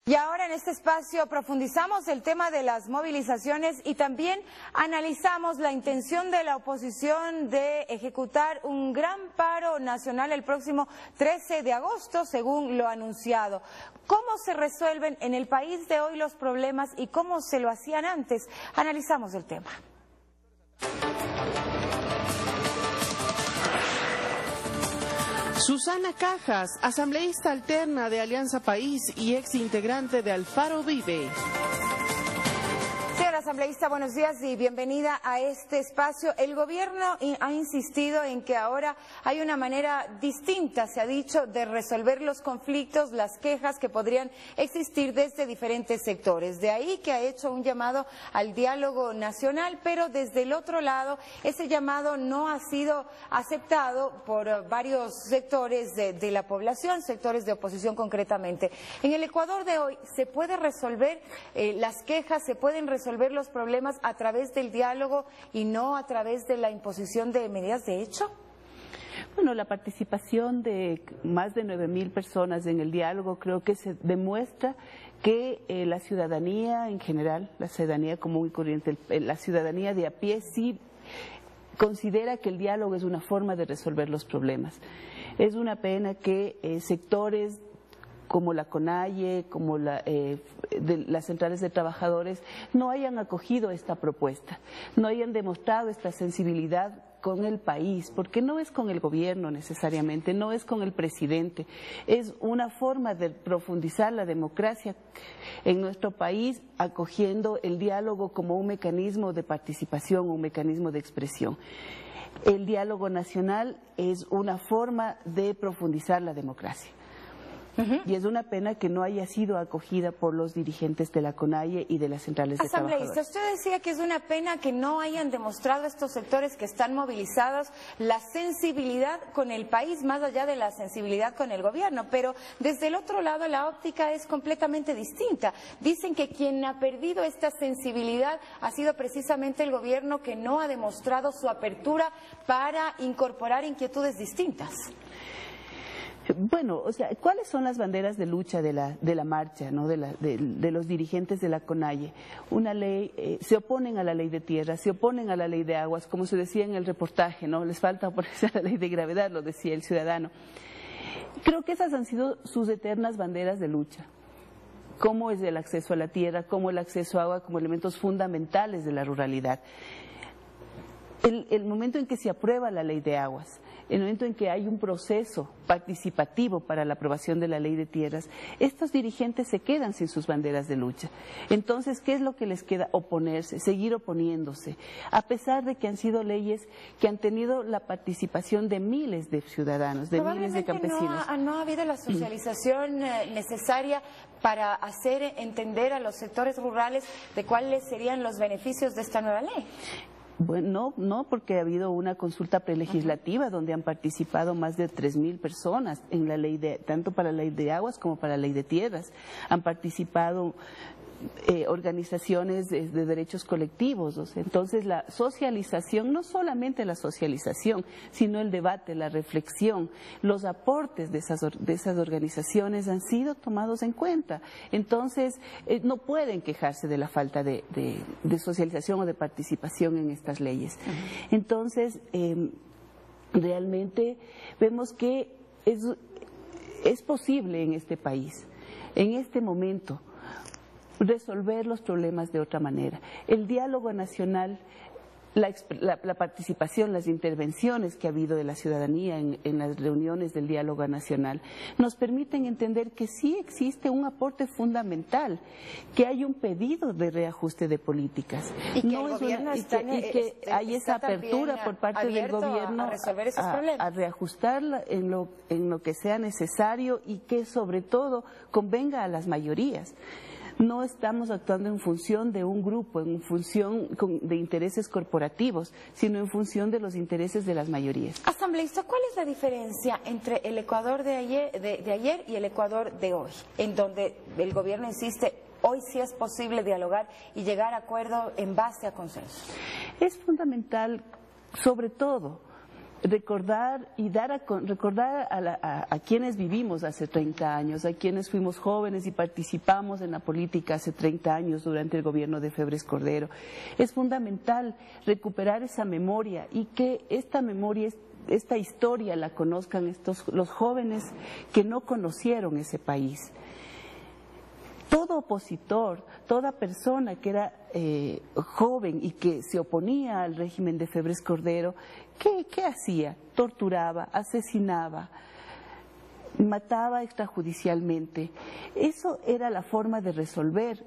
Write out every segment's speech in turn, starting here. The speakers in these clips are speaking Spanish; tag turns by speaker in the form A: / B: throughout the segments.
A: Y ahora en este espacio profundizamos el tema de las movilizaciones y también analizamos la intención de la oposición de ejecutar un gran paro nacional el próximo 13 de agosto, según lo anunciado. ¿Cómo se resuelven en el país de hoy los problemas y cómo se lo hacían antes? Analizamos el tema.
B: Susana Cajas, asambleísta alterna de Alianza País y ex integrante de Alfaro Vive.
A: Señora asambleísta, buenos días y bienvenida a este espacio. El gobierno ha insistido en que ahora hay una manera distinta, se ha dicho, de resolver los conflictos, las quejas que podrían existir desde diferentes sectores. De ahí que ha hecho un llamado al diálogo nacional, pero desde el otro lado ese llamado no ha sido aceptado por varios sectores de la población, sectores de oposición concretamente. En el Ecuador de hoy, ¿se puede resolver las quejas, se pueden resolver los problemas a través del diálogo y no a través de la imposición de medidas de hecho?
C: Bueno, la participación de más de 9.000 personas en el diálogo creo que se demuestra que la ciudadanía en general, la ciudadanía común y corriente, la ciudadanía de a pie sí considera que el diálogo es una forma de resolver los problemas. Es una pena que sectores como la CONAIE, como de las centrales de trabajadores, no hayan acogido esta propuesta, no hayan demostrado esta sensibilidad con el país, porque no es con el gobierno necesariamente, no es con el presidente, es una forma de profundizar la democracia en nuestro país, acogiendo el diálogo como un mecanismo de participación, un mecanismo de expresión. El diálogo nacional es una forma de profundizar la democracia. Y es una pena que no haya sido acogida por los dirigentes de la CONAIE y de las centrales de trabajadores.
A: Usted decía que es una pena que no hayan demostrado estos sectores que están movilizados la sensibilidad con el país, más allá de la sensibilidad con el gobierno, pero desde el otro lado la óptica es completamente distinta. Dicen que quien ha perdido esta sensibilidad ha sido precisamente el gobierno, que no ha demostrado su apertura para incorporar inquietudes distintas.
C: Bueno, o sea, ¿cuáles son las banderas de lucha de la marcha, ¿no? de los dirigentes de la CONAIE? Una ley, se oponen a la ley de tierra, se oponen a la ley de aguas, como se decía en el reportaje, ¿no? Les falta oponerse a la ley de gravedad, lo decía el ciudadano. Creo que esas han sido sus eternas banderas de lucha. Cómo es el acceso a la tierra, cómo el acceso a agua como elementos fundamentales de la ruralidad. El momento en que se aprueba la ley de aguas, el momento en que hay un proceso participativo para la aprobación de la ley de tierras, estos dirigentes se quedan sin sus banderas de lucha. Entonces, ¿qué es lo que les queda? Oponerse, seguir oponiéndose, a pesar de que han sido leyes que han tenido la participación de miles de ciudadanos, de miles de campesinos.
A: No ha habido la socialización necesaria para hacer entender a los sectores rurales de cuáles serían los beneficios de esta nueva ley.
C: Bueno, no, porque ha habido una consulta prelegislativa donde han participado más de 3.000 personas en la ley tanto para la ley de aguas como para la ley de tierras. Han participado organizaciones de derechos colectivos. O sea, entonces la socialización, no solamente la socialización, sino el debate, la reflexión, los aportes de esas organizaciones han sido tomados en cuenta. Entonces no pueden quejarse de la falta de socialización o de participación en estas leyes. Entonces realmente vemos que es posible en este país, en este momento, resolver los problemas de otra manera. El diálogo nacional, la participación, las intervenciones que ha habido de la ciudadanía en las reuniones del diálogo nacional nos permiten entender que sí existe un aporte fundamental, que hay un pedido de reajuste de políticas
A: y que, el gobierno
C: que hay esa apertura por parte del gobierno
A: a resolver esos problemas,
C: a reajustarla en lo que sea necesario y que sobre todo convenga a las mayorías. No estamos actuando en función de un grupo, en función de intereses corporativos, sino en función de los intereses de las mayorías.
A: Asambleísta, ¿cuál es la diferencia entre el Ecuador de ayer y el Ecuador de hoy, en donde el gobierno insiste, hoy sí es posible dialogar y llegar a acuerdo en base a consenso?
C: Es fundamental, sobre todo, recordar a quienes vivimos hace 30 años, a quienes fuimos jóvenes y participamos en la política hace 30 años durante el gobierno de Febres Cordero. Es fundamental recuperar esa memoria y que esta memoria, esta historia la conozcan los jóvenes que no conocieron ese país. Todo opositor, toda persona que era joven y que se oponía al régimen de Febres Cordero, ¿qué hacía? Torturaba, asesinaba, mataba extrajudicialmente. Eso era la forma de resolver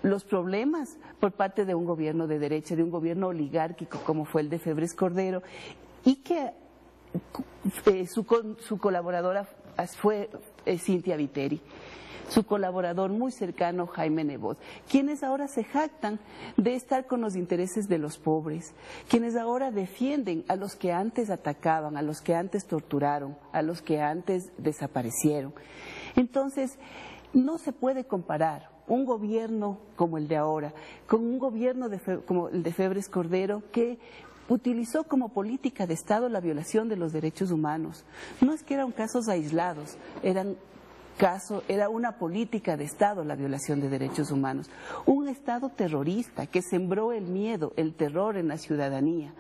C: los problemas por parte de un gobierno de derecha, de un gobierno oligárquico como fue el de Febres Cordero, y que su colaboradora fue Cynthia Viteri, su colaborador muy cercano Jaime Nebot, quienes ahora se jactan de estar con los intereses de los pobres, quienes ahora defienden a los que antes atacaban, a los que antes torturaron, a los que antes desaparecieron. Entonces, no se puede comparar un gobierno como el de ahora con un gobierno como el de Febres Cordero, que utilizó como política de Estado la violación de los derechos humanos. No es que eran casos aislados, era una política de Estado la violación de derechos humanos. Un Estado terrorista que sembró el miedo, el terror en la ciudadanía.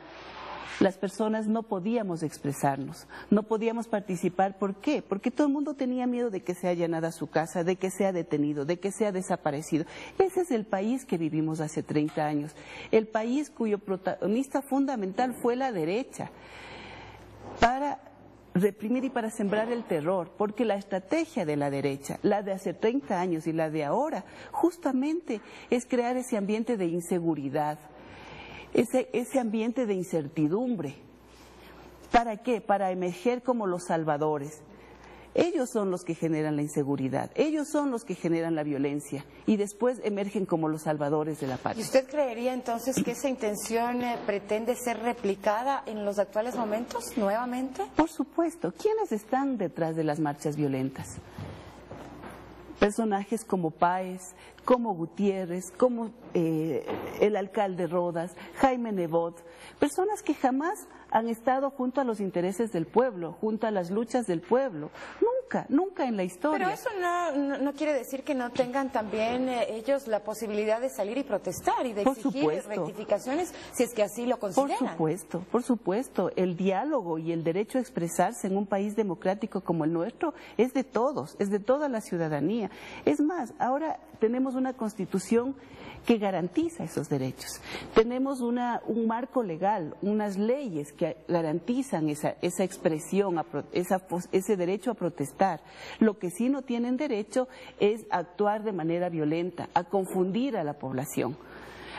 C: Las personas no podíamos expresarnos, no podíamos participar. ¿Por qué? Porque todo el mundo tenía miedo de que sea allanada su casa, de que sea detenido, de que sea desaparecido. Ese es el país que vivimos hace 30 años. El país cuyo protagonista fundamental fue la derecha, para reprimir y para sembrar el terror, porque la estrategia de la derecha, la de hace 30 años y la de ahora, justamente es crear ese ambiente de inseguridad, ese ambiente de incertidumbre. ¿Para qué? Para emerger como los salvadores. Ellos son los que generan la inseguridad, ellos son los que generan la violencia y después emergen como los salvadores de la patria.
A: ¿Y usted creería entonces que esa intención pretende ser replicada en los actuales momentos nuevamente?
C: Por supuesto. ¿Quiénes están detrás de las marchas violentas? Personajes como Páez, como Gutiérrez, como el alcalde Rodas, Jaime Nebot, personas que jamás han estado junto a los intereses del pueblo, junto a las luchas del pueblo. Nunca en la historia.
A: Pero eso no quiere decir que no tengan también ellos la posibilidad de salir y protestar y de exigir rectificaciones si es que así lo consideran.
C: Por supuesto. El diálogo y el derecho a expresarse en un país democrático como el nuestro es de todos, es de toda la ciudadanía. Es más, ahora tenemos una Constitución que garantiza esos derechos. Tenemos un marco legal, unas leyes que garantizan esa expresión, ese derecho a protestar. Lo que sí no tienen derecho es a actuar de manera violenta, a confundir a la población,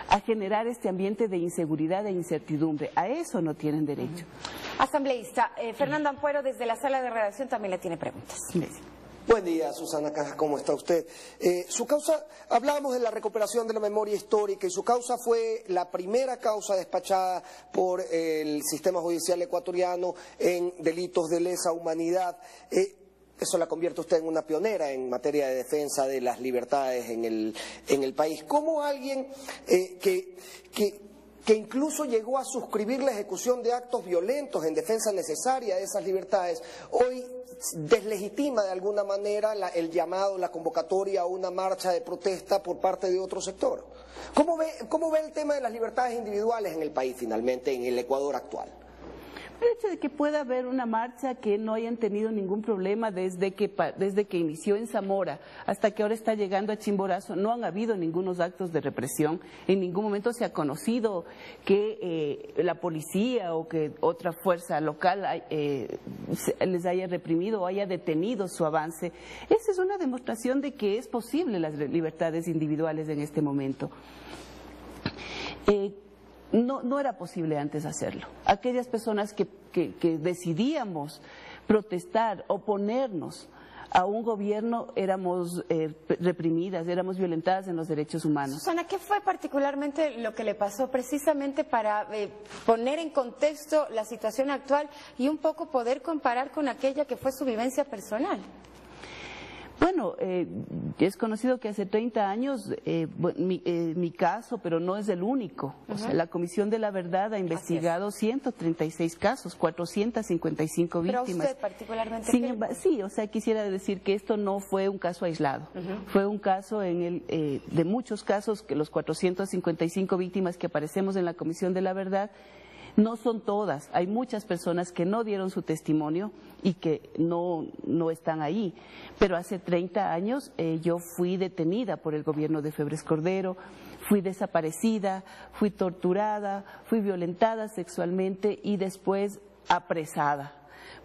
C: a generar este ambiente de inseguridad e incertidumbre. A eso no tienen derecho.
A: Asambleísta, Fernando Ampuero, desde la sala de redacción también le tiene preguntas.
C: Sí.
D: Buen día, Susana Caja, ¿cómo está usted? Su causa, hablábamos de la recuperación de la memoria histórica y su causa fue la primera causa despachada por el sistema judicial ecuatoriano en delitos de lesa humanidad. Eso la convierte usted en una pionera en materia de defensa de las libertades en el país. ¿Cómo alguien que incluso llegó a suscribir la ejecución de actos violentos en defensa necesaria de esas libertades, hoy deslegitima de alguna manera el llamado, la convocatoria a una marcha de protesta por parte de otro sector? ¿Cómo ve el tema de las libertades individuales en el país finalmente, en el Ecuador actual?
C: El hecho de que pueda haber una marcha que no hayan tenido ningún problema desde que inició en Zamora hasta que ahora está llegando a Chimborazo, no han habido ningunos actos de represión. En ningún momento se ha conocido que la policía o que otra fuerza local les haya reprimido o haya detenido su avance. Esa es una demostración de que es posible las libertades individuales en este momento. No era posible antes hacerlo. Aquellas personas que decidíamos protestar, oponernos a un gobierno, éramos reprimidas, éramos violentadas en los derechos humanos.
A: Susana, ¿qué fue particularmente lo que le pasó precisamente para poner en contexto la situación actual y un poco poder comparar con aquella que fue su vivencia personal?
C: Bueno, es conocido que hace 30 años, mi caso, pero no es el único. O sea, la Comisión de la Verdad ha investigado 136 casos, 455 víctimas.
A: Pero usted particularmente.
C: Sí, o sea, quisiera decir que esto no fue un caso aislado. Fue un caso de muchos casos, que los 455 víctimas que aparecemos en la Comisión de la Verdad. No son todas, hay muchas personas que no dieron su testimonio y que no están ahí. Pero hace 30 años yo fui detenida por el gobierno de Febres Cordero, fui desaparecida, fui torturada, fui violentada sexualmente y después apresada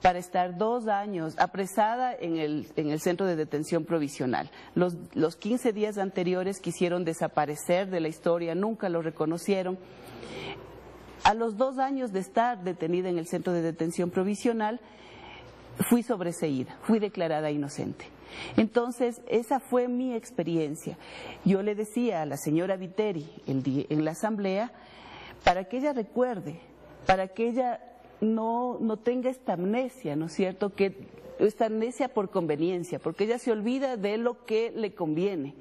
C: para estar 2 años apresada en el centro de detención provisional. Los 15 días anteriores quisieron desaparecer de la historia, nunca lo reconocieron. A los 2 años de estar detenida en el centro de detención provisional, fui sobreseída, fui declarada inocente. Entonces, esa fue mi experiencia. Yo le decía a la señora Viteri en la asamblea, para que ella recuerde, para que ella no tenga esta amnesia, ¿no es cierto?, esta amnesia por conveniencia, porque ella se olvida de lo que le conviene.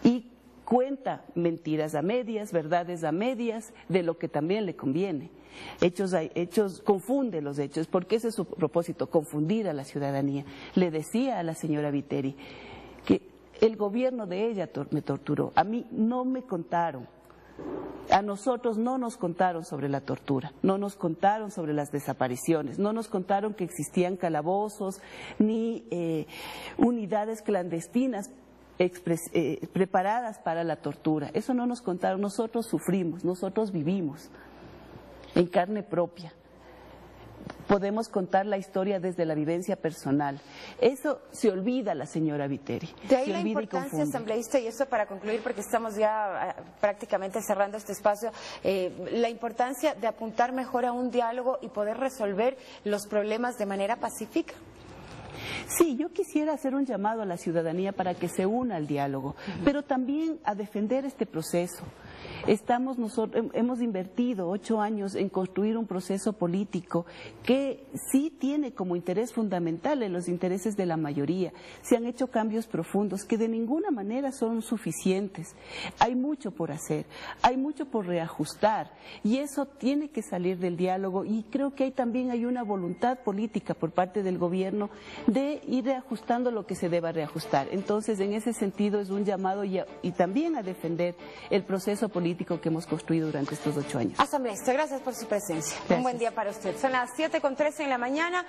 C: Y cuenta mentiras a medias, verdades a medias, de lo que también le conviene. Confunde los hechos, porque ese es su propósito, confundir a la ciudadanía. Le decía a la señora Viteri que el gobierno de ella me torturó. A mí no me contaron. A nosotros no nos contaron sobre la tortura, no nos contaron sobre las desapariciones, no nos contaron que existían calabozos ni unidades clandestinas preparadas para la tortura. Eso no nos contaron, nosotros sufrimos, nosotros vivimos en carne propia. Podemos contar la historia desde la vivencia personal. Eso se olvida la señora Viteri.
A: De ahí la importancia, asambleísta, y eso para concluir, porque estamos ya prácticamente cerrando este espacio, la importancia de apuntar mejor a un diálogo y poder resolver los problemas de manera pacífica.
C: Sí, yo quisiera hacer un llamado a la ciudadanía para que se una al diálogo, pero también a defender este proceso. Hemos invertido 8 años en construir un proceso político que sí tiene como interés fundamental en los intereses de la mayoría. Se han hecho cambios profundos que de ninguna manera son suficientes. Hay mucho por hacer, hay mucho por reajustar y eso tiene que salir del diálogo, y creo que también hay una voluntad política por parte del gobierno de ir reajustando lo que se deba reajustar. Entonces, en ese sentido es un llamado y también a defender el proceso político que hemos construido durante estos 8 años.
A: Asambleísta, gracias por su presencia. Gracias. Un buen día para usted. Son las 7:13 en la mañana.